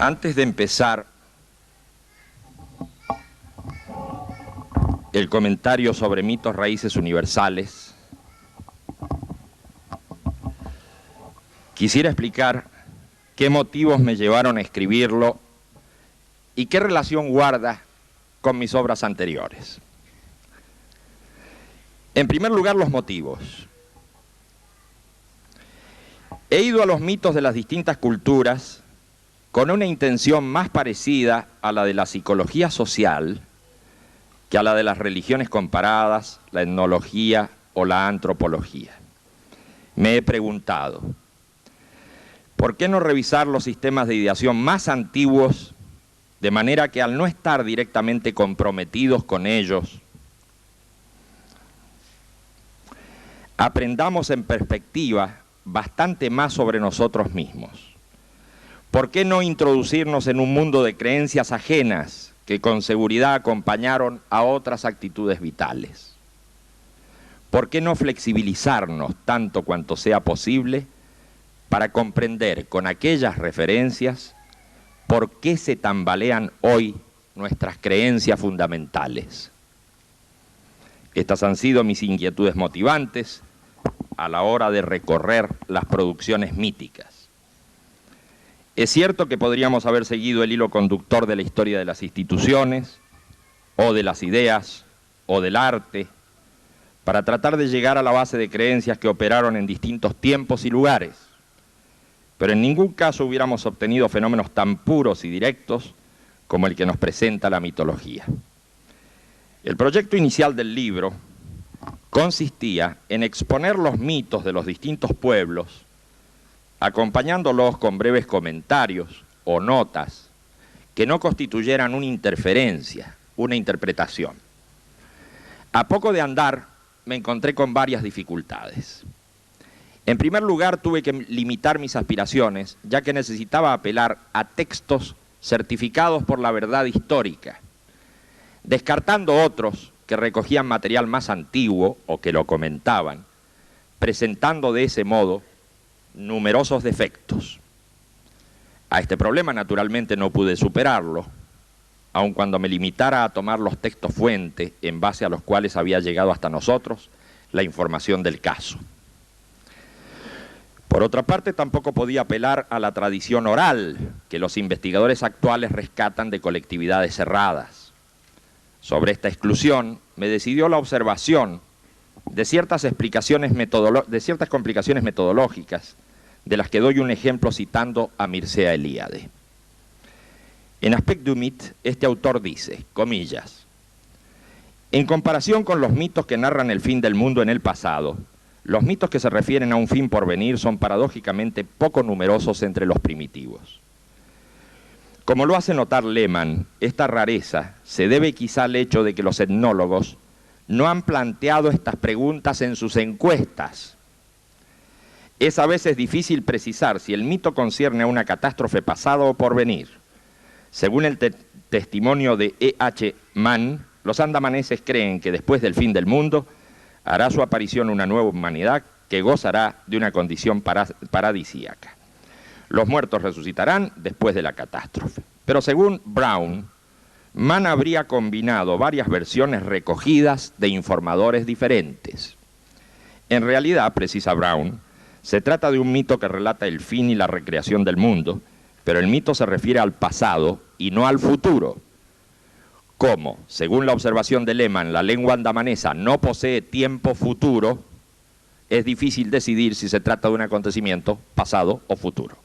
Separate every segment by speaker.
Speaker 1: Antes de empezar el comentario sobre mitos raíces universales, quisiera explicar qué motivos me llevaron a escribirlo y qué relación guarda con mis obras anteriores. En primer lugar, los motivos. He ido a los mitos de las distintas culturas con una intención más parecida a la de la psicología social que a la de las religiones comparadas, la etnología o la antropología. Me he preguntado, ¿por qué no revisar los sistemas de ideación más antiguos de manera que al no estar directamente comprometidos con ellos, aprendamos en perspectiva bastante más sobre nosotros mismos? ¿Por qué no introducirnos en un mundo de creencias ajenas que con seguridad acompañaron a otras actitudes vitales? ¿Por qué no flexibilizarnos tanto cuanto sea posible para comprender con aquellas referencias por qué se tambalean hoy nuestras creencias fundamentales? Estas han sido mis inquietudes motivantes a la hora de recorrer las producciones míticas. Es cierto que podríamos haber seguido el hilo conductor de la historia de las instituciones, o de las ideas, o del arte, para tratar de llegar a la base de creencias que operaron en distintos tiempos y lugares, pero en ningún caso hubiéramos obtenido fenómenos tan puros y directos como el que nos presenta la mitología. El proyecto inicial del libro consistía en exponer los mitos de los distintos pueblos, acompañándolos con breves comentarios o notas que no constituyeran una interferencia, una interpretación. A poco de andar me encontré con varias dificultades. En primer lugar, tuve que limitar mis aspiraciones, ya que necesitaba apelar a textos certificados por la verdad histórica, descartando otros que recogían material más antiguo o que lo comentaban, presentando de ese modo numerosos defectos. A este problema naturalmente no pude superarlo, aun cuando me limitara a tomar los textos fuente en base a los cuales había llegado hasta nosotros la información del caso. Por otra parte, tampoco podía apelar a la tradición oral que los investigadores actuales rescatan de colectividades cerradas. Sobre esta exclusión me decidió la observación de ciertas complicaciones metodológicas, de las que doy un ejemplo citando a Mircea Eliade. En Aspect du Mythe, este autor dice, comillas, en comparación con los mitos que narran el fin del mundo en el pasado, los mitos que se refieren a un fin por venir son paradójicamente poco numerosos entre los primitivos. Como lo hace notar Lehmann, esta rareza se debe quizá al hecho de que los etnólogos no han planteado estas preguntas en sus encuestas. Es a veces difícil precisar si el mito concierne a una catástrofe pasada o por venir. Según el testimonio de E.H. Mann, los andamaneses creen que después del fin del mundo hará su aparición una nueva humanidad que gozará de una condición paradisíaca. Los muertos resucitarán después de la catástrofe. Pero según Brown, Mann habría combinado varias versiones recogidas de informadores diferentes. En realidad, precisa Brown, se trata de un mito que relata el fin y la recreación del mundo, pero el mito se refiere al pasado y no al futuro. Como, según la observación de Lehmann, la lengua andamanesa no posee tiempo futuro, es difícil decidir si se trata de un acontecimiento pasado o futuro.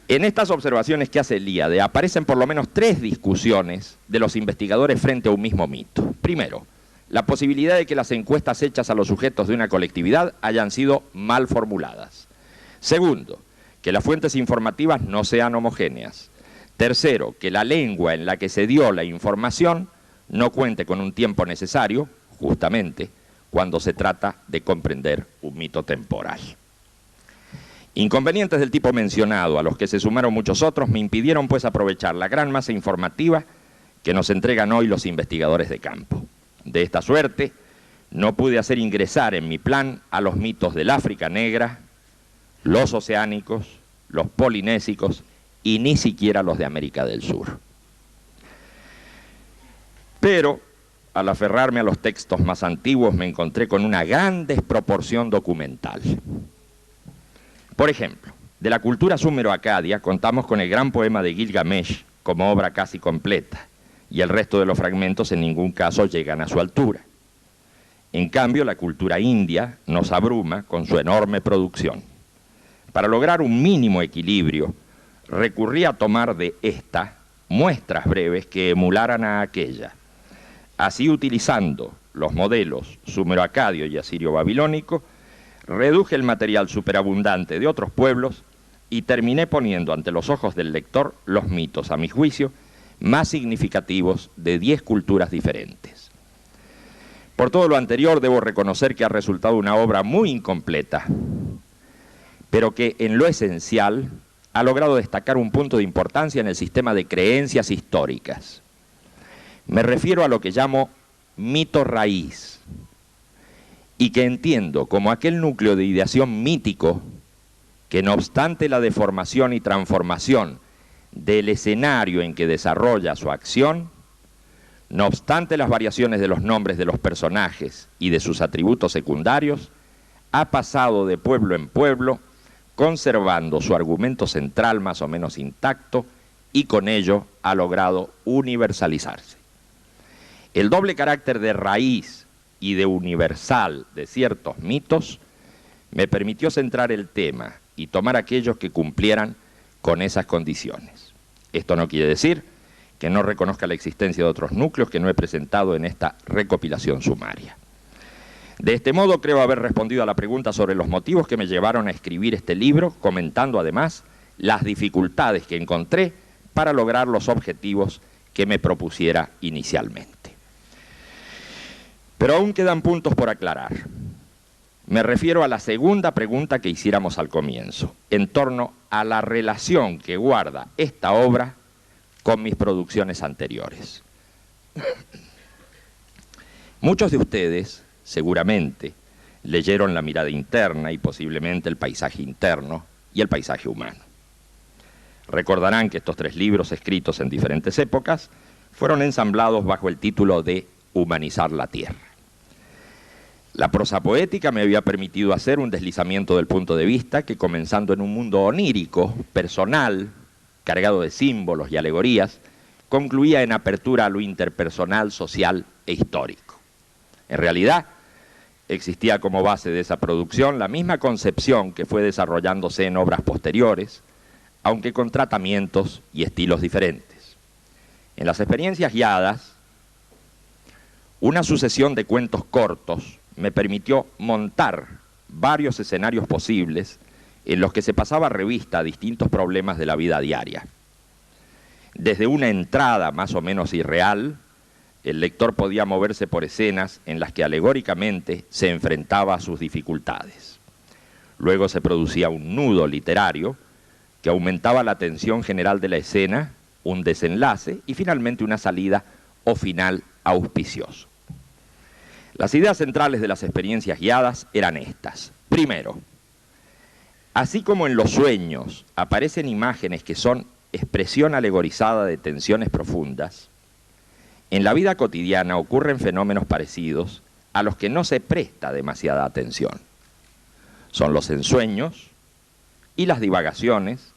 Speaker 1: En estas observaciones que hace Eliade aparecen por lo menos tres discusiones de los investigadores frente a un mismo mito. Primero, la posibilidad de que las encuestas hechas a los sujetos de una colectividad hayan sido mal formuladas. Segundo, que las fuentes informativas no sean homogéneas. Tercero, que la lengua en la que se dio la información no cuente con un tiempo necesario, justamente, cuando se trata de comprender un mito temporal. Inconvenientes del tipo mencionado, a los que se sumaron muchos otros, me impidieron pues aprovechar la gran masa informativa que nos entregan hoy los investigadores de campo. De esta suerte, no pude hacer ingresar en mi plan a los mitos del África negra, los oceánicos, los polinésicos y ni siquiera los de América del Sur. Pero, al aferrarme a los textos más antiguos, me encontré con una gran desproporción documental. Por ejemplo, de la cultura súmero-acadia contamos con el gran poema de Gilgamesh como obra casi completa, y el resto de los fragmentos en ningún caso llegan a su altura. En cambio, la cultura india nos abruma con su enorme producción. Para lograr un mínimo equilibrio, recurrí a tomar de esta muestras breves que emularan a aquella. Así, utilizando los modelos súmero-acadio y asirio-babilónico, reduje el material superabundante de otros pueblos y terminé poniendo ante los ojos del lector los mitos, a mi juicio, más significativos de 10 culturas diferentes. Por todo lo anterior, debo reconocer que ha resultado una obra muy incompleta, pero que en lo esencial ha logrado destacar un punto de importancia en el sistema de creencias históricas. Me refiero a lo que llamo mito raíz, y que entiendo como aquel núcleo de ideación mítico que, no obstante la deformación y transformación del escenario en que desarrolla su acción, no obstante las variaciones de los nombres de los personajes y de sus atributos secundarios, ha pasado de pueblo en pueblo, conservando su argumento central más o menos intacto, y con ello ha logrado universalizarse. El doble carácter de raíz y de universal de ciertos mitos me permitió centrar el tema y tomar aquellos que cumplieran con esas condiciones. Esto no quiere decir que no reconozca la existencia de otros núcleos que no he presentado en esta recopilación sumaria. De este modo creo haber respondido a la pregunta sobre los motivos que me llevaron a escribir este libro, comentando además las dificultades que encontré para lograr los objetivos que me propusiera inicialmente. Pero aún quedan puntos por aclarar. Me refiero a la segunda pregunta que hiciéramos al comienzo, en torno a la relación que guarda esta obra con mis producciones anteriores. Muchos de ustedes, seguramente, leyeron La mirada interna y posiblemente El paisaje interno y El paisaje humano. Recordarán que estos 3 libros, escritos en diferentes épocas, fueron ensamblados bajo el título de Humanizar la Tierra. La prosa poética me había permitido hacer un deslizamiento del punto de vista que, comenzando en un mundo onírico, personal, cargado de símbolos y alegorías, concluía en apertura a lo interpersonal, social e histórico. En realidad, existía como base de esa producción la misma concepción que fue desarrollándose en obras posteriores, aunque con tratamientos y estilos diferentes. En las experiencias guiadas, una sucesión de cuentos cortos me permitió montar varios escenarios posibles en los que se pasaba revista a distintos problemas de la vida diaria. Desde una entrada más o menos irreal, el lector podía moverse por escenas en las que alegóricamente se enfrentaba a sus dificultades. Luego se producía un nudo literario que aumentaba la tensión general de la escena, un desenlace y finalmente una salida o final auspicioso. Las ideas centrales de las experiencias guiadas eran estas. Primero, así como en los sueños aparecen imágenes que son expresión alegorizada de tensiones profundas, en la vida cotidiana ocurren fenómenos parecidos a los que no se presta demasiada atención. Son los ensueños y las divagaciones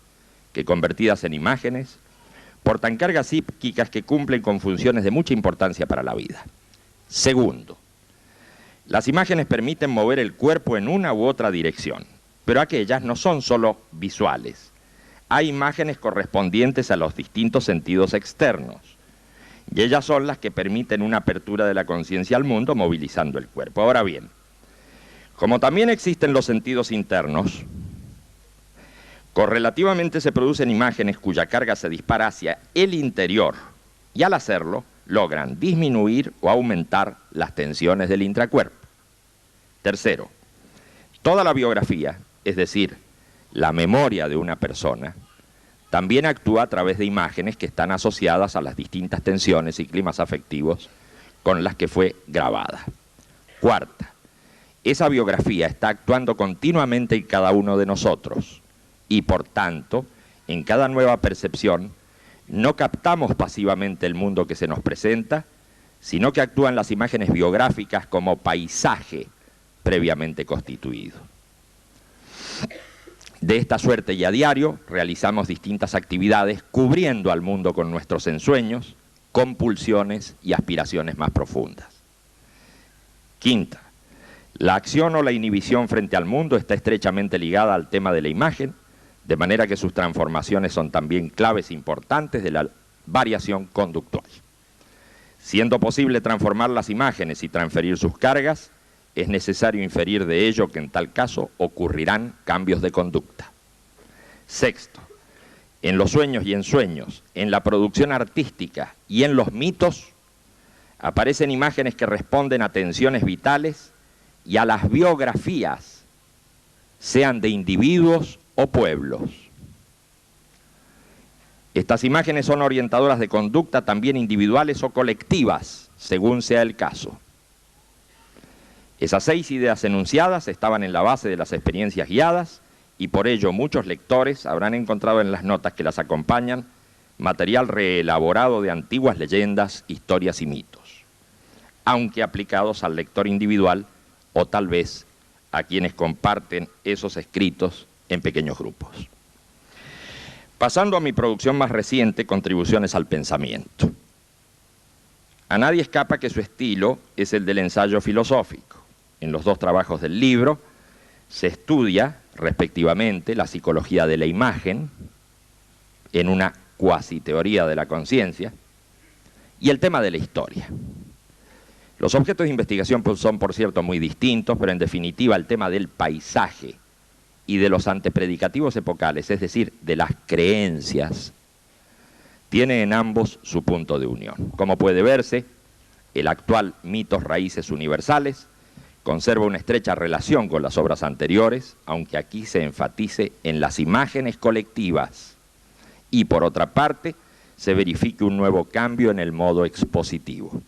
Speaker 1: que, convertidas en imágenes, portan cargas psíquicas que cumplen con funciones de mucha importancia para la vida. Segundo, las imágenes permiten mover el cuerpo en una u otra dirección, pero aquellas no son solo visuales. Hay imágenes correspondientes a los distintos sentidos externos, y ellas son las que permiten una apertura de la conciencia al mundo movilizando el cuerpo. Ahora bien, como también existen los sentidos internos, correlativamente se producen imágenes cuya carga se dispara hacia el interior, y al hacerlo, logran disminuir o aumentar las tensiones del intracuerpo. Tercero, toda la biografía, es decir, la memoria de una persona, también actúa a través de imágenes que están asociadas a las distintas tensiones y climas afectivos con las que fue grabada. Cuarta, esa biografía está actuando continuamente en cada uno de nosotros y, por tanto, en cada nueva percepción, no captamos pasivamente el mundo que se nos presenta, sino que actúan las imágenes biográficas como paisaje previamente constituido. De esta suerte y a diario realizamos distintas actividades cubriendo al mundo con nuestros ensueños, compulsiones y aspiraciones más profundas. Quinta, la acción o la inhibición frente al mundo está estrechamente ligada al tema de la imagen, de manera que sus transformaciones son también claves importantes de la variación conductual. Siendo posible transformar las imágenes y transferir sus cargas, es necesario inferir de ello que en tal caso ocurrirán cambios de conducta. Sexto, en los sueños y ensueños, en la producción artística y en los mitos, aparecen imágenes que responden a tensiones vitales y a las biografías, sean de individuos o pueblos. Estas imágenes son orientadoras de conducta también individuales o colectivas, según sea el caso. Esas 6 ideas enunciadas estaban en la base de las experiencias guiadas y por ello muchos lectores habrán encontrado en las notas que las acompañan material reelaborado de antiguas leyendas, historias y mitos, aunque aplicados al lector individual o tal vez a quienes comparten esos escritos en pequeños grupos. Pasando a mi producción más reciente, Contribuciones al Pensamiento. A nadie escapa que su estilo es el del ensayo filosófico. En los 2 trabajos del libro se estudia, respectivamente, la psicología de la imagen, en una cuasi teoría de la conciencia, y el tema de la historia. Los objetos de investigación son, por cierto, muy distintos, pero en definitiva el tema del paisaje y de los antepredicativos epocales, es decir, de las creencias, tiene en ambos su punto de unión. Como puede verse, el actual Mitos, Raíces Universales conserva una estrecha relación con las obras anteriores, aunque aquí se enfatice en las imágenes colectivas y, por otra parte, se verifique un nuevo cambio en el modo expositivo.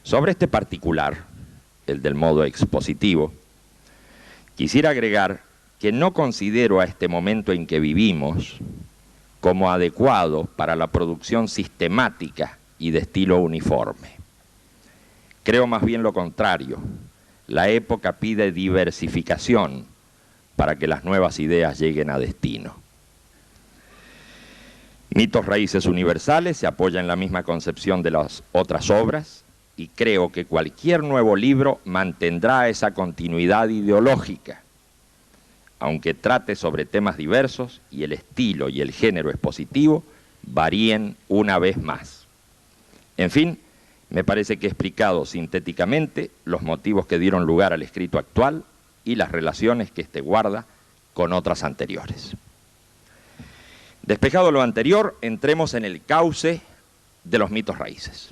Speaker 1: Sobre este particular, el del modo expositivo, quisiera agregar que no considero a este momento en que vivimos como adecuado para la producción sistemática y de estilo uniforme. Creo más bien lo contrario. La época pide diversificación para que las nuevas ideas lleguen a destino. Mitos, Raíces Universales se apoya en la misma concepción de las otras obras y creo que cualquier nuevo libro mantendrá esa continuidad ideológica, aunque trate sobre temas diversos y el estilo y el género expositivo varíen una vez más. En fin, me parece que he explicado sintéticamente los motivos que dieron lugar al escrito actual y las relaciones que éste guarda con otras anteriores. Despejado lo anterior, entremos en el cauce de los mitos raíces.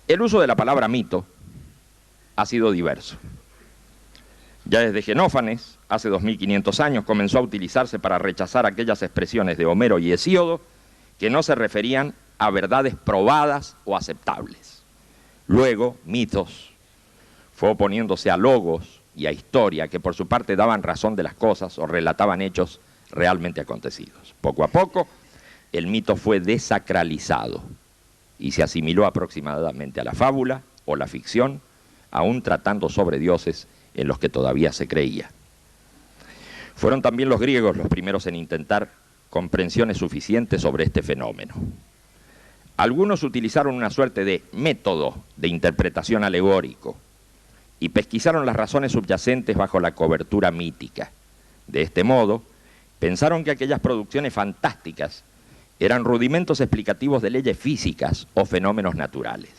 Speaker 1: El uso de la palabra mito ha sido diverso. Ya desde Genófanes, hace 2500 años, comenzó a utilizarse para rechazar aquellas expresiones de Homero y Hesíodo que no se referían a verdades probadas o aceptables. Luego, mitos fue oponiéndose a logos y a historia que por su parte daban razón de las cosas o relataban hechos realmente acontecidos. Poco a poco, el mito fue desacralizado y se asimiló aproximadamente a la fábula o la ficción, aún tratando sobre dioses en los que todavía se creía. Fueron también los griegos los primeros en intentar comprensiones suficientes sobre este fenómeno. Algunos utilizaron una suerte de método de interpretación alegórico y pesquisaron las razones subyacentes bajo la cobertura mítica. De este modo, pensaron que aquellas producciones fantásticas eran rudimentos explicativos de leyes físicas o fenómenos naturales.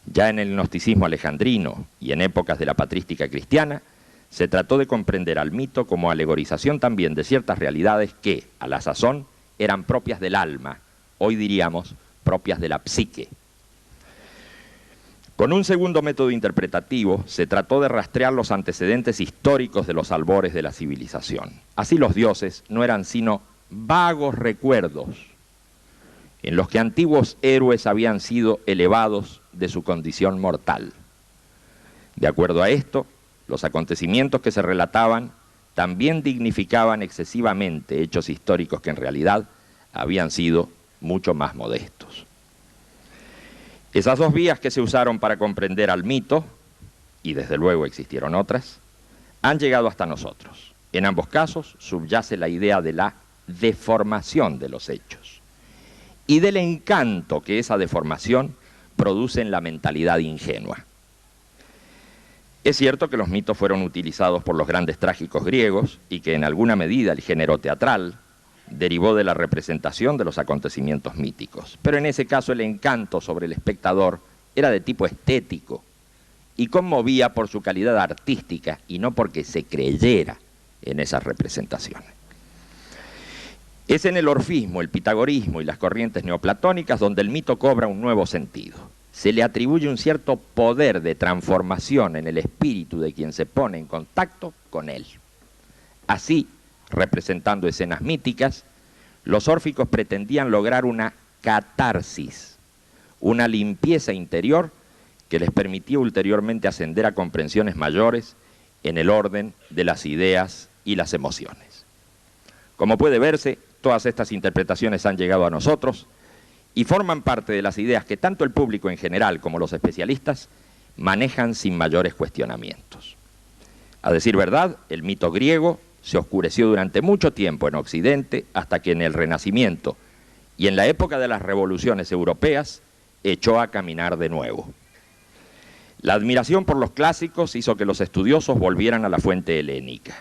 Speaker 1: Ya en el gnosticismo alejandrino y en épocas de la patrística cristiana, se trató de comprender al mito como alegorización también de ciertas realidades que, a la sazón, eran propias del alma, hoy diríamos propias de la psique. Con un segundo método interpretativo, se trató de rastrear los antecedentes históricos de los albores de la civilización. Así los dioses no eran sino vagos recuerdos en los que antiguos héroes habían sido elevados de su condición mortal. De acuerdo a esto, los acontecimientos que se relataban también dignificaban excesivamente hechos históricos que en realidad habían sido mucho más modestos. Esas dos vías que se usaron para comprender al mito, y desde luego existieron otras, han llegado hasta nosotros. En ambos casos subyace la idea de la deformación de los hechos y del encanto que esa deformación produce en la mentalidad ingenua. Es cierto que los mitos fueron utilizados por los grandes trágicos griegos y que en alguna medida el género teatral derivó de la representación de los acontecimientos míticos, pero en ese caso el encanto sobre el espectador era de tipo estético y conmovía por su calidad artística y no porque se creyera en esas representaciones. Es en el orfismo, el pitagorismo y las corrientes neoplatónicas donde el mito cobra un nuevo sentido. Se le atribuye un cierto poder de transformación en el espíritu de quien se pone en contacto con él. Así, representando escenas míticas, los órficos pretendían lograr una catarsis, una limpieza interior que les permitía ulteriormente ascender a comprensiones mayores en el orden de las ideas y las emociones. Como puede verse, todas estas interpretaciones han llegado a nosotros y forman parte de las ideas que tanto el público en general como los especialistas manejan sin mayores cuestionamientos. A decir verdad, el mito griego se oscureció durante mucho tiempo en Occidente hasta que en el Renacimiento y en la época de las revoluciones europeas echó a caminar de nuevo. La admiración por los clásicos hizo que los estudiosos volvieran a la fuente helénica.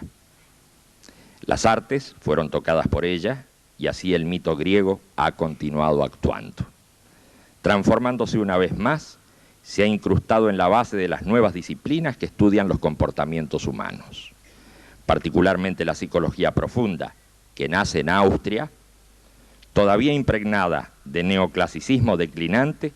Speaker 1: Las artes fueron tocadas por ella y así el mito griego ha continuado actuando. Transformándose una vez más, se ha incrustado en la base de las nuevas disciplinas que estudian los comportamientos humanos. Particularmente la psicología profunda, que nace en Austria, todavía impregnada de neoclasicismo declinante,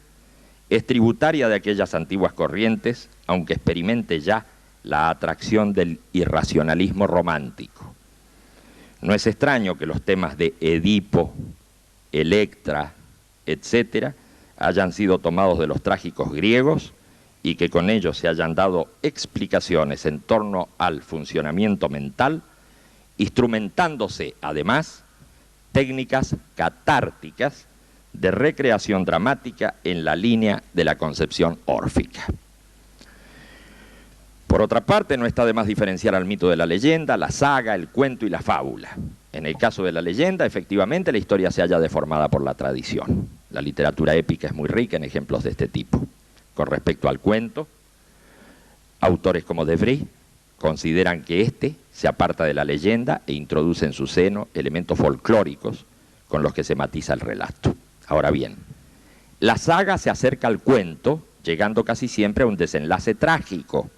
Speaker 1: es tributaria de aquellas antiguas corrientes, aunque experimente ya la atracción del irracionalismo romántico. No es extraño que los temas de Edipo, Electra, etc., hayan sido tomados de los trágicos griegos y que con ellos se hayan dado explicaciones en torno al funcionamiento mental, instrumentándose además técnicas catárticas de recreación dramática en la línea de la concepción órfica. Por otra parte, no está de más diferenciar al mito de la leyenda, la saga, el cuento y la fábula. En el caso de la leyenda, efectivamente, la historia se halla deformada por la tradición. La literatura épica es muy rica en ejemplos de este tipo. Con respecto al cuento, autores como De Vries consideran que éste se aparta de la leyenda e introduce en su seno elementos folclóricos con los que se matiza el relato. Ahora bien, la saga se acerca al cuento, llegando casi siempre a un desenlace trágico,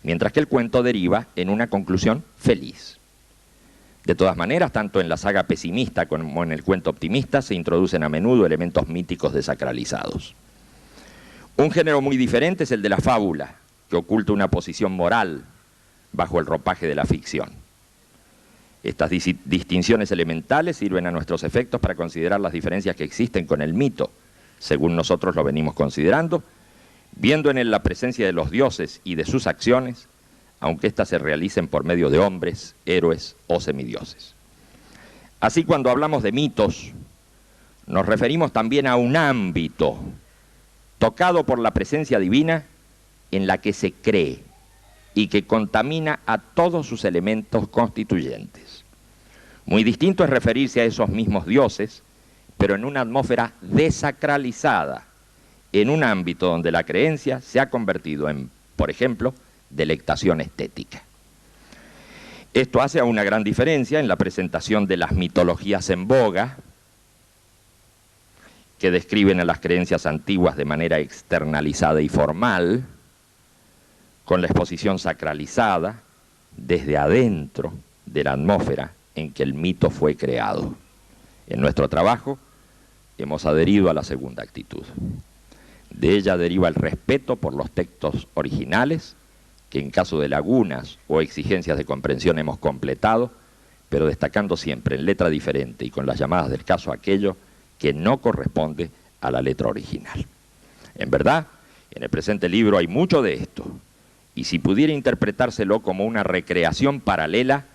Speaker 1: mientras que el cuento deriva en una conclusión feliz. De todas maneras, tanto en la saga pesimista como en el cuento optimista se introducen a menudo elementos míticos desacralizados. Un género muy diferente es el de la fábula, que oculta una posición moral bajo el ropaje de la ficción. Estas distinciones elementales sirven a nuestros efectos para considerar las diferencias que existen con el mito, según nosotros lo venimos considerando, viendo en él la presencia de los dioses y de sus acciones, aunque éstas se realicen por medio de hombres, héroes o semidioses. Así, cuando hablamos de mitos, nos referimos también a un ámbito tocado por la presencia divina en la que se cree y que contamina a todos sus elementos constituyentes. Muy distinto es referirse a esos mismos dioses, pero en una atmósfera desacralizada, en un ámbito donde la creencia se ha convertido en, por ejemplo, delectación estética. Esto hace una gran diferencia en la presentación de las mitologías en boga, que describen a las creencias antiguas de manera externalizada y formal, con la exposición sacralizada desde adentro de la atmósfera en que el mito fue creado. En nuestro trabajo hemos adherido a la segunda actitud. De ella deriva el respeto por los textos originales, que en caso de lagunas o exigencias de comprensión hemos completado, pero destacando siempre en letra diferente y con las llamadas del caso aquello que no corresponde a la letra original. En verdad, en el presente libro hay mucho de esto, y si pudiera interpretárselo como una recreación paralela,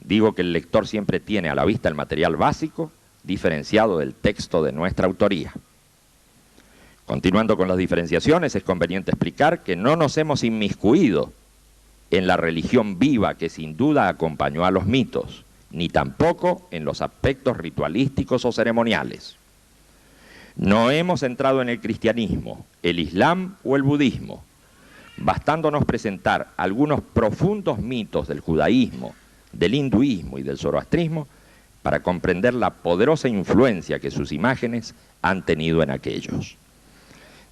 Speaker 1: Digo que el lector siempre tiene a la vista el material básico, diferenciado del texto de nuestra autoría. Continuando con las diferenciaciones, es conveniente explicar que no nos hemos inmiscuido en la religión viva que sin duda acompañó a los mitos, ni tampoco en los aspectos ritualísticos o ceremoniales. No hemos entrado en el cristianismo, el islam o el budismo, bastándonos presentar algunos profundos mitos del judaísmo, del hinduismo y del zoroastrismo para comprender la poderosa influencia que sus imágenes han tenido en aquellos.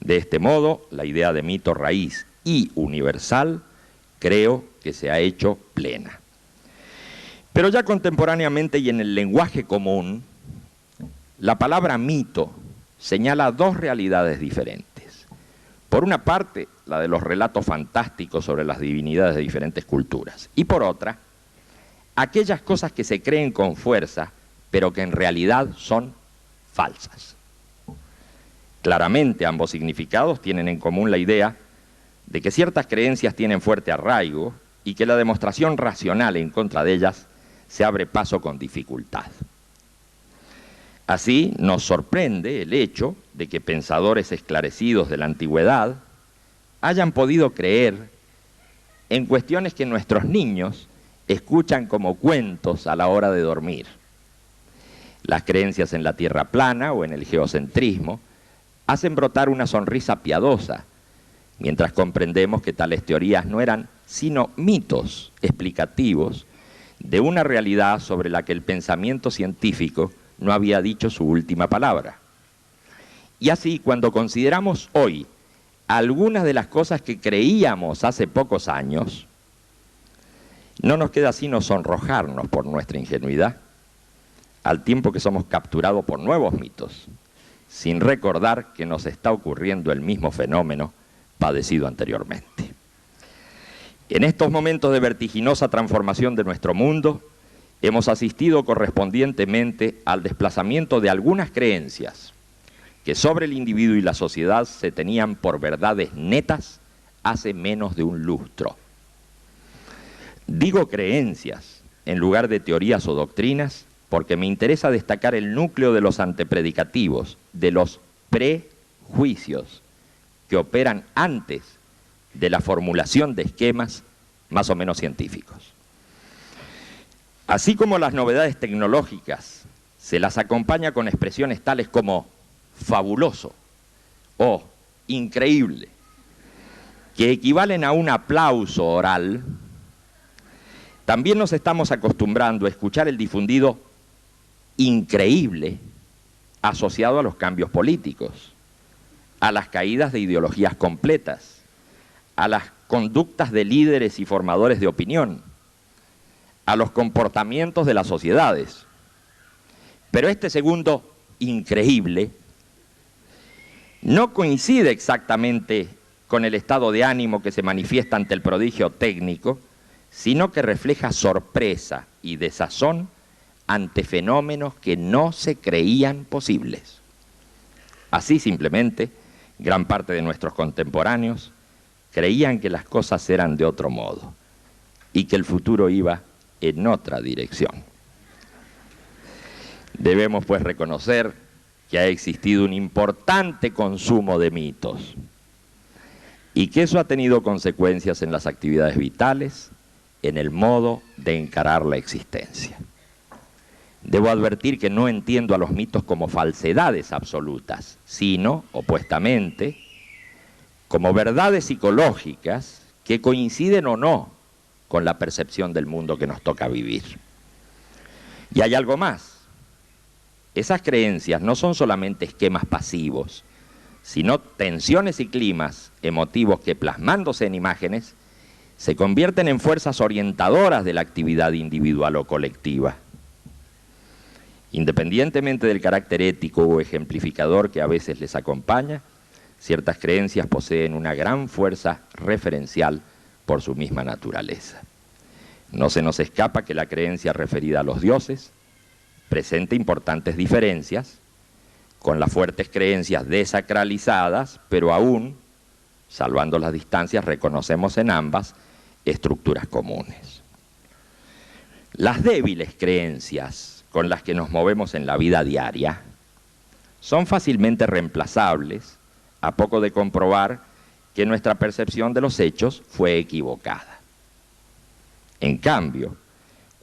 Speaker 1: De este modo, la idea de mito raíz y universal creo que se ha hecho plena. Pero ya contemporáneamente y en el lenguaje común, la palabra mito señala dos realidades diferentes. Por una parte, la de los relatos fantásticos sobre las divinidades de diferentes culturas, y por otra, aquellas cosas que se creen con fuerza, pero que en realidad son falsas. Claramente ambos significados tienen en común la idea de que ciertas creencias tienen fuerte arraigo y que la demostración racional en contra de ellas se abre paso con dificultad. Así nos sorprende el hecho de que pensadores esclarecidos de la antigüedad hayan podido creer en cuestiones que nuestros niños escuchan como cuentos a la hora de dormir. Las creencias en la tierra plana o en el geocentrismo hacen brotar una sonrisa piadosa, mientras comprendemos que tales teorías no eran sino mitos explicativos de una realidad sobre la que el pensamiento científico no había dicho su última palabra. Y así, cuando consideramos hoy algunas de las cosas que creíamos hace pocos años, no nos queda sino sonrojarnos por nuestra ingenuidad, al tiempo que somos capturados por nuevos mitos, sin recordar que nos está ocurriendo el mismo fenómeno padecido anteriormente. En estos momentos de vertiginosa transformación de nuestro mundo, hemos asistido correspondientemente al desplazamiento de algunas creencias que sobre el individuo y la sociedad se tenían por verdades netas hace menos de un lustro. Digo creencias en lugar de teorías o doctrinas porque me interesa destacar el núcleo de los antepredicativos, de los prejuicios que operan antes de la formulación de esquemas más o menos científicos. Así como las novedades tecnológicas se las acompaña con expresiones tales como fabuloso o increíble, que equivalen a un aplauso oral, también nos estamos acostumbrando a escuchar el difundido increíble asociado a los cambios políticos, a las caídas de ideologías completas, a las conductas de líderes y formadores de opinión, a los comportamientos de las sociedades. Pero este segundo increíble no coincide exactamente con el estado de ánimo que se manifiesta ante el prodigio técnico, sino que refleja sorpresa y desazón ante fenómenos que no se creían posibles. Así simplemente, gran parte de nuestros contemporáneos creían que las cosas eran de otro modo y que el futuro iba en otra dirección. Debemos pues reconocer que ha existido un importante consumo de mitos y que eso ha tenido consecuencias en las actividades vitales, en el modo de encarar la existencia. Debo advertir que no entiendo a los mitos como falsedades absolutas, sino, opuestamente, como verdades psicológicas que coinciden o no con la percepción del mundo que nos toca vivir. Y hay algo más. Esas creencias no son solamente esquemas pasivos, sino tensiones y climas emotivos que, plasmándose en imágenes, se convierten en fuerzas orientadoras de la actividad individual o colectiva. Independientemente del carácter ético o ejemplificador que a veces les acompaña, ciertas creencias poseen una gran fuerza referencial por su misma naturaleza. No se nos escapa que la creencia referida a los dioses presenta importantes diferencias con las fuertes creencias desacralizadas, pero aún, salvando las distancias, reconocemos en ambas estructuras comunes. Las débiles creencias con las que nos movemos en la vida diaria son fácilmente reemplazables a poco de comprobar que nuestra percepción de los hechos fue equivocada. En cambio,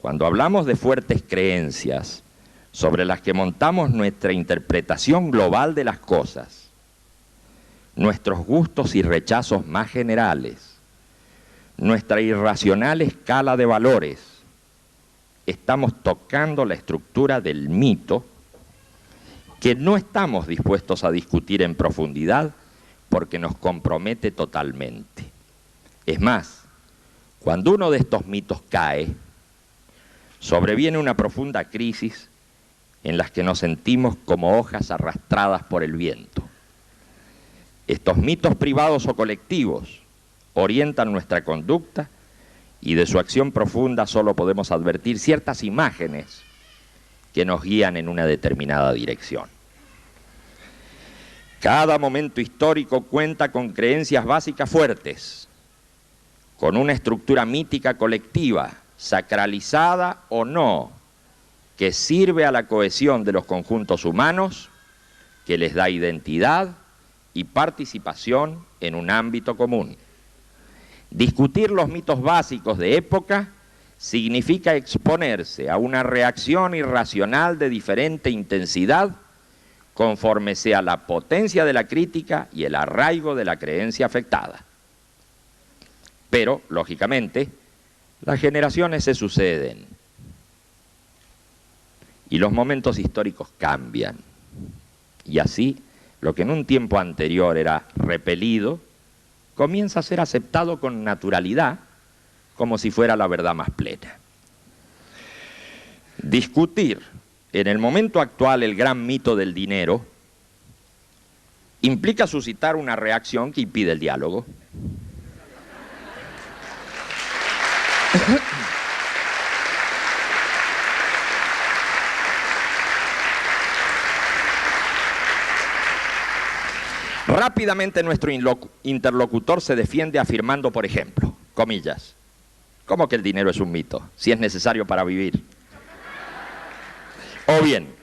Speaker 1: cuando hablamos de fuertes creencias sobre las que montamos nuestra interpretación global de las cosas, nuestros gustos y rechazos más generales, nuestra irracional escala de valores, estamos tocando la estructura del mito que no estamos dispuestos a discutir en profundidad porque nos compromete totalmente. Es más, cuando uno de estos mitos cae, sobreviene una profunda crisis en la que nos sentimos como hojas arrastradas por el viento. Estos mitos privados o colectivos orientan nuestra conducta y de su acción profunda solo podemos advertir ciertas imágenes que nos guían en una determinada dirección. Cada momento histórico cuenta con creencias básicas fuertes, con una estructura mítica colectiva, sacralizada o no, que sirve a la cohesión de los conjuntos humanos, que les da identidad y participación en un ámbito común. Discutir los mitos básicos de época significa exponerse a una reacción irracional de diferente intensidad conforme sea la potencia de la crítica y el arraigo de la creencia afectada. Pero, lógicamente, las generaciones se suceden y los momentos históricos cambian. Y así, lo que en un tiempo anterior era repelido, comienza a ser aceptado con naturalidad, como si fuera la verdad más plena. Discutir en el momento actual el gran mito del dinero implica suscitar una reacción que impide el diálogo. Rápidamente nuestro interlocutor se defiende afirmando, por ejemplo, comillas, ¿cómo que el dinero es un mito? Si es necesario para vivir. O bien,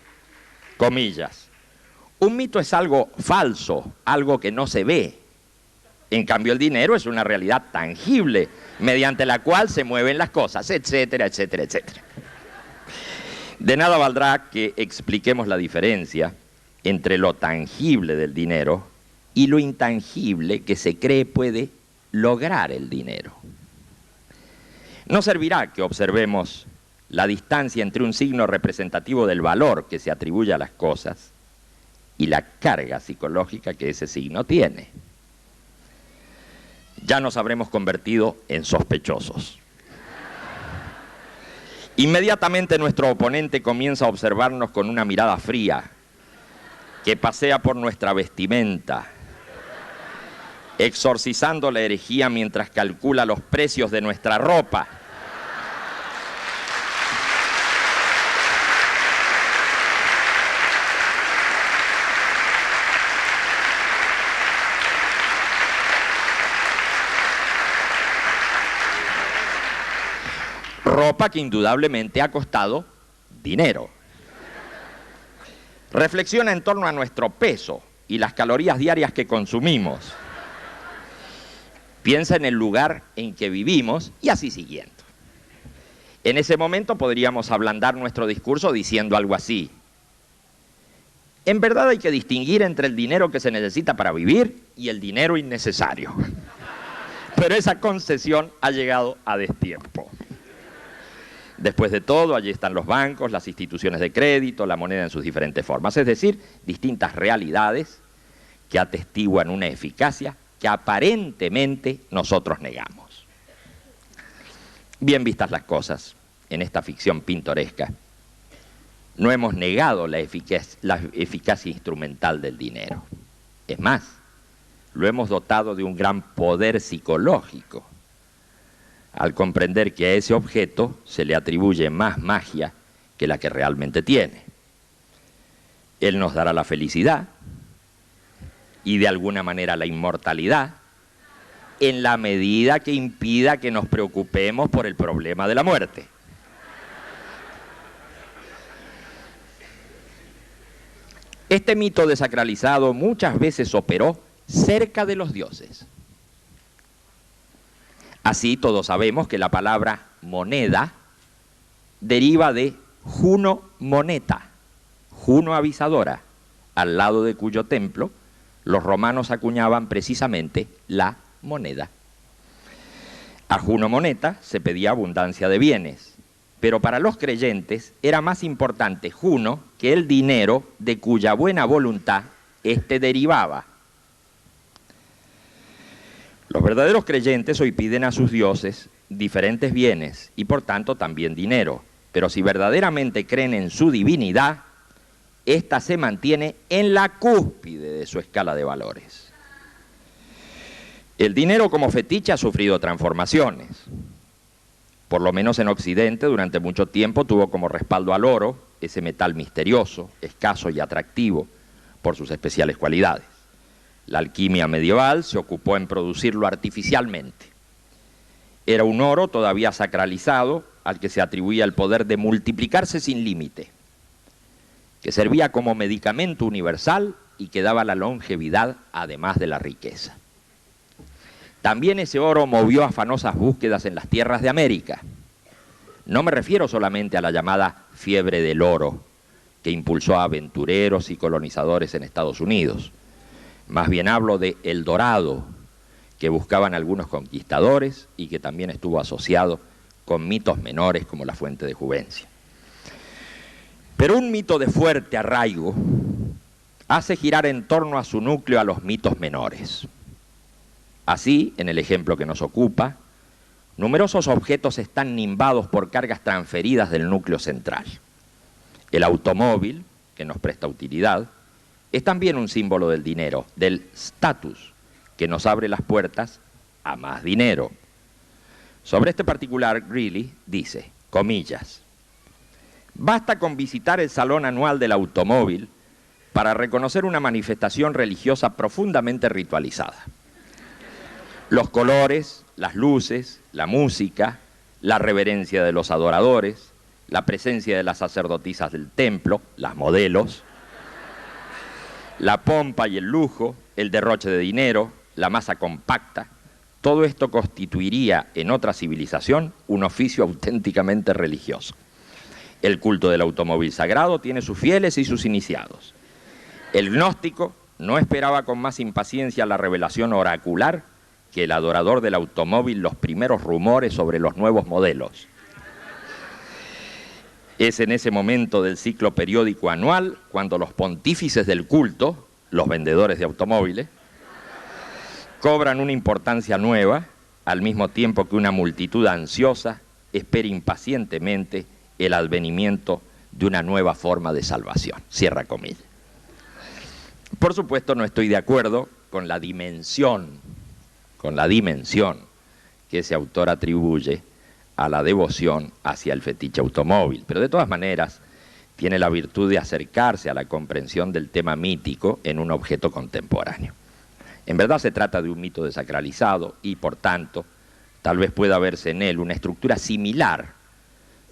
Speaker 1: comillas, un mito es algo falso, algo que no se ve. En cambio, el dinero es una realidad tangible, mediante la cual se mueven las cosas, etcétera, etcétera, etcétera. De nada valdrá que expliquemos la diferencia entre lo tangible del dinero y lo intangible que se cree puede lograr el dinero. No servirá que observemos la distancia entre un signo representativo del valor que se atribuye a las cosas y la carga psicológica que ese signo tiene. Ya nos habremos convertido en sospechosos. Inmediatamente nuestro oponente comienza a observarnos con una mirada fría que pasea por nuestra vestimenta, exorcizando la herejía mientras calcula los precios de nuestra ropa. Ropa que indudablemente ha costado dinero. Reflexiona en torno a nuestro peso y las calorías diarias que consumimos. Piensa en el lugar en que vivimos y así siguiendo. En ese momento podríamos ablandar nuestro discurso diciendo algo así. En verdad hay que distinguir entre el dinero que se necesita para vivir y el dinero innecesario. Pero esa concesión ha llegado a destiempo. Después de todo, allí están los bancos, las instituciones de crédito, la moneda en sus diferentes formas, es decir, distintas realidades que atestiguan una eficacia que aparentemente nosotros negamos. Bien vistas las cosas, en esta ficción pintoresca, no hemos negado la eficacia instrumental del dinero. Es más, lo hemos dotado de un gran poder psicológico, al comprender que a ese objeto se le atribuye más magia que la que realmente tiene. Él nos dará la felicidad y de alguna manera la inmortalidad en la medida que impida que nos preocupemos por el problema de la muerte. Este mito desacralizado muchas veces operó cerca de los dioses. Así todos sabemos que la palabra moneda deriva de Juno Moneta, Juno avisadora, al lado de cuyo templo los romanos acuñaban precisamente la moneda. A Juno Moneta se pedía abundancia de bienes, pero para los creyentes era más importante Juno que el dinero de cuya buena voluntad éste derivaba. Los verdaderos creyentes hoy piden a sus dioses diferentes bienes y por tanto también dinero, pero si verdaderamente creen en su divinidad, ésta se mantiene en la cúspide de su escala de valores. El dinero como fetiche ha sufrido transformaciones. Por lo menos en Occidente, durante mucho tiempo tuvo como respaldo al oro, ese metal misterioso, escaso y atractivo por sus especiales cualidades. La alquimia medieval se ocupó en producirlo artificialmente. Era un oro todavía sacralizado al que se atribuía el poder de multiplicarse sin límite, que servía como medicamento universal y que daba la longevidad además de la riqueza. También ese oro movió afanosas búsquedas en las tierras de América. No me refiero solamente a la llamada fiebre del oro, que impulsó a aventureros y colonizadores en Estados Unidos. Más bien hablo de El Dorado, que buscaban algunos conquistadores y que también estuvo asociado con mitos menores como la fuente de Juvencia. Pero un mito de fuerte arraigo hace girar en torno a su núcleo a los mitos menores. Así, en el ejemplo que nos ocupa, numerosos objetos están nimbados por cargas transferidas del núcleo central. El automóvil, que nos presta utilidad, es también un símbolo del dinero, del status, que nos abre las puertas a más dinero. Sobre este particular, Greeley dice, comillas, basta con visitar el salón anual del automóvil para reconocer una manifestación religiosa profundamente ritualizada. Los colores, las luces, la música, la reverencia de los adoradores, la presencia de las sacerdotisas del templo, las modelos, la pompa y el lujo, el derroche de dinero, la masa compacta, todo esto constituiría en otra civilización un oficio auténticamente religioso. El culto del automóvil sagrado tiene sus fieles y sus iniciados. El gnóstico no esperaba con más impaciencia la revelación oracular que el adorador del automóvil los primeros rumores sobre los nuevos modelos. Es en ese momento del ciclo periódico anual cuando los pontífices del culto, los vendedores de automóviles, cobran una importancia nueva, al mismo tiempo que una multitud ansiosa espera impacientemente el advenimiento de una nueva forma de salvación. Cierra comillas. Por supuesto, no estoy de acuerdo con la dimensión que ese autor atribuye a la devoción hacia el fetiche automóvil, pero de todas maneras tiene la virtud de acercarse a la comprensión del tema mítico en un objeto contemporáneo. En verdad se trata de un mito desacralizado y, por tanto, tal vez pueda verse en él una estructura similar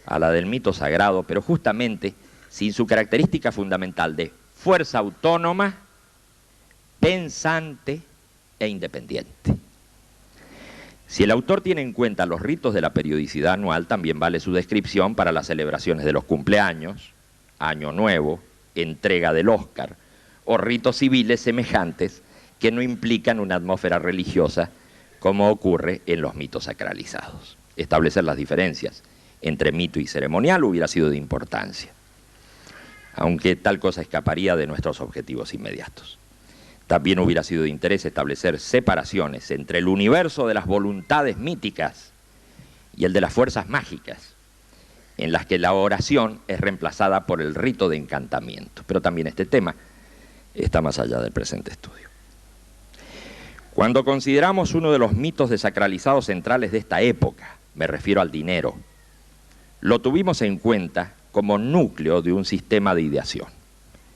Speaker 1: a la del mito sagrado, pero justamente sin su característica fundamental de fuerza autónoma, pensante e independiente. Si el autor tiene en cuenta los ritos de la periodicidad anual, también vale su descripción para las celebraciones de los cumpleaños, Año Nuevo, entrega del Oscar, o ritos civiles semejantes que no implican una atmósfera religiosa como ocurre en los mitos sacralizados. Establecer las diferencias entre mito y ceremonial hubiera sido de importancia, aunque tal cosa escaparía de nuestros objetivos inmediatos. También hubiera sido de interés establecer separaciones entre el universo de las voluntades míticas y el de las fuerzas mágicas, en las que la oración es reemplazada por el rito de encantamiento. Pero también este tema está más allá del presente estudio. Cuando consideramos uno de los mitos desacralizados centrales de esta época, me refiero al dinero, lo tuvimos en cuenta como núcleo de un sistema de ideación.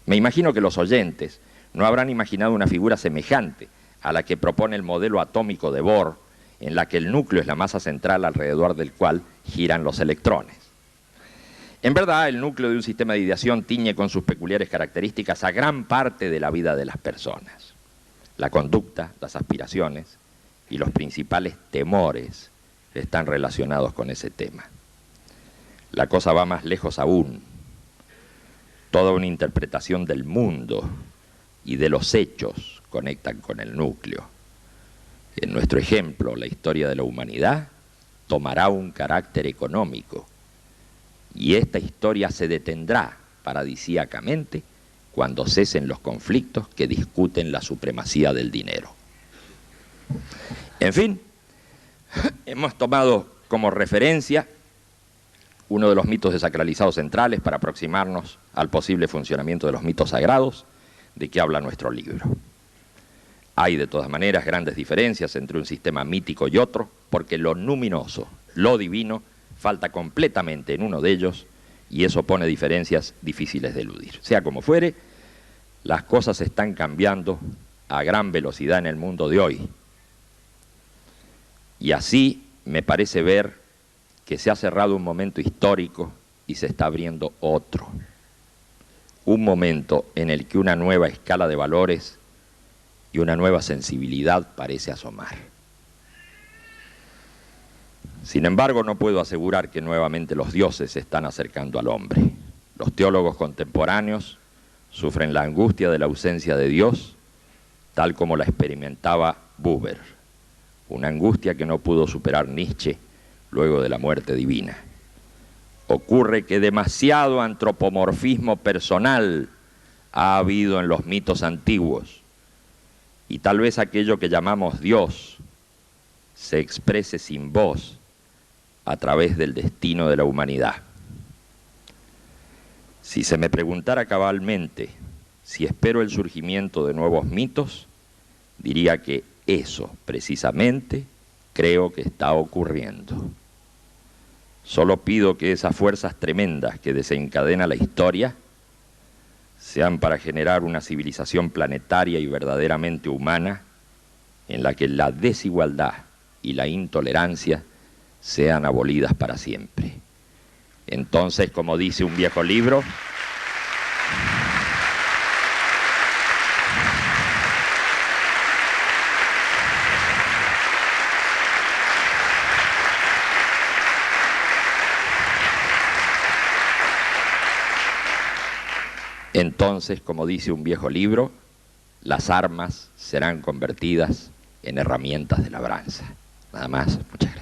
Speaker 1: Me imagino que los oyentes no habrán imaginado una figura semejante a la que propone el modelo atómico de Bohr, en la que el núcleo es la masa central alrededor del cual giran los electrones. En verdad, el núcleo de un sistema de ideación tiñe con sus peculiares características a gran parte de la vida de las personas. La conducta, las aspiraciones y los principales temores están relacionados con ese tema. La cosa va más lejos aún. Toda una interpretación del mundo y de los hechos conectan con el núcleo. En nuestro ejemplo, la historia de la humanidad tomará un carácter económico y esta historia se detendrá paradisíacamente cuando cesen los conflictos que discuten la supremacía del dinero. En fin, hemos tomado como referencia uno de los mitos desacralizados centrales para aproximarnos al posible funcionamiento de los mitos sagrados de que habla nuestro libro. Hay de todas maneras grandes diferencias entre un sistema mítico y otro, porque lo luminoso, lo divino, falta completamente en uno de ellos y eso pone diferencias difíciles de eludir. Sea como fuere, las cosas están cambiando a gran velocidad en el mundo de hoy. Y así me parece ver que se ha cerrado un momento histórico y se está abriendo otro. Un momento en el que una nueva escala de valores y una nueva sensibilidad parece asomar. Sin embargo, no puedo asegurar que nuevamente los dioses se están acercando al hombre. Los teólogos contemporáneos sufren la angustia de la ausencia de Dios, tal como la experimentaba Buber, una angustia que no pudo superar Nietzsche luego de la muerte divina. Ocurre que demasiado antropomorfismo personal ha habido en los mitos antiguos, y tal vez aquello que llamamos Dios se exprese sin voz a través del destino de la humanidad. Si se me preguntara cabalmente si espero el surgimiento de nuevos mitos, diría que eso precisamente creo que está ocurriendo. Solo pido que esas fuerzas tremendas que desencadena la historia sean para generar una civilización planetaria y verdaderamente humana en la que la desigualdad y la intolerancia sean abolidas para siempre. Entonces, como dice un viejo libro, las armas serán convertidas en herramientas de labranza. Nada más, muchas gracias.